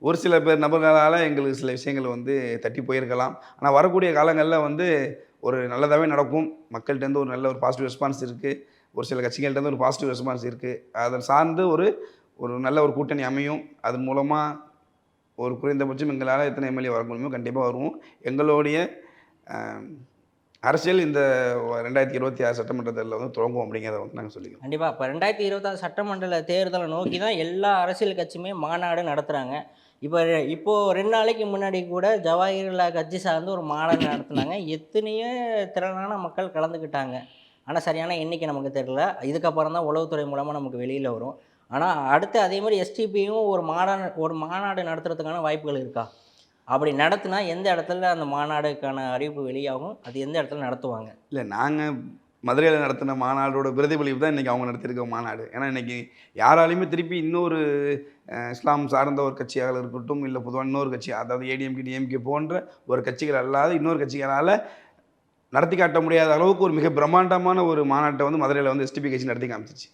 ஒரு சில பேர் நபர்களால் எங்களுக்கு சில விஷயங்கள் வந்து தட்டி போயிருக்கலாம். ஆனால் வரக்கூடிய காலங்களில் வந்து ஒரு நல்லதாகவே நடக்கும். மக்கள்கிட்டேருந்து ஒரு நல்ல ஒரு பாசிட்டிவ் ரெஸ்பான்ஸ் இருக்குது. ஒரு சில கட்சிகள்கிட்டேருந்து ஒரு பாசிட்டிவ் ரெஸ்பான்ஸ் இருக்குது. அதை சார்ந்து ஒரு ஒரு நல்ல ஒரு கூட்டணி அமையும். அதன் மூலமா ஒரு குறைந்தபட்சம் எங்களால் எத்தனை எம்எல்ஏ வர முடியுமோ கண்டிப்பாக வருவோம். எங்களுடைய அ அரசியல் இந்த 2026 சட்டமன்ற தேர்தலில் வந்து தொடங்குவோம் அப்படிங்கிறத வந்து நாங்க சொல்லிக்கிறோம். கண்டிப்பா. இப்ப 2026 சட்டமண்டல தேர்தல நோக்கி தான் எல்லா அரசியல் கட்சியுமே மாநாடு நடத்துறாங்க. இப்போ 2 நாளைக்கு முன்னாடி கூட ஜவாஹிர்லா கட்சி சார்ந்து ஒரு மாநாடு நடத்துனாங்க. எத்தனையோ திரளான மக்கள் கலந்துக்கிட்டாங்க. ஆனா, சரியான எண்ணிக்கை நமக்கு தெரியல. இதுக்கப்புறம் தான் உளவுத்துறை மூலமா நமக்கு வெளியில வரும். ஆனா, அடுத்து அதே மாரி எஸ்டிபியும் ஒரு மாநாடு நடத்துறதுக்கான வாய்ப்புகள் இருக்கா? அப்படி நடத்துனா எந்த இடத்துல அந்த மாநாடுக்கான அறிவிப்பு வெளியாகும்? அது எந்த இடத்துல நடத்துவாங்க? இல்ல நாங்க மதுரையில நடத்தின மாநாடோட பிரதிபலிப்பு தான் இன்னைக்கு அவங்க நடத்தியிருக்க மாநாடு. ஏன்னா இன்னைக்கு யாராலயுமே திருப்பி இன்னொரு இஸ்லாம் சார்ந்த ஒரு கட்சியாக இருக்கட்டும், இல்ல பொதுவா இன்னொரு கட்சி அதாவது ஏடிஎம்கே, டிஎம்கே போன்ற ஒரு கட்சிகள் அல்லாத இன்னொரு கட்சிகளால நடத்தி காட்ட முடியாத அளவுக்கு ஒரு மிக பிரம்மாண்டமான ஒரு மாநாட்ட வந்து மதுரையில வந்து எஸ்டிபி கட்சி நடத்தி காமிச்சுச்சு.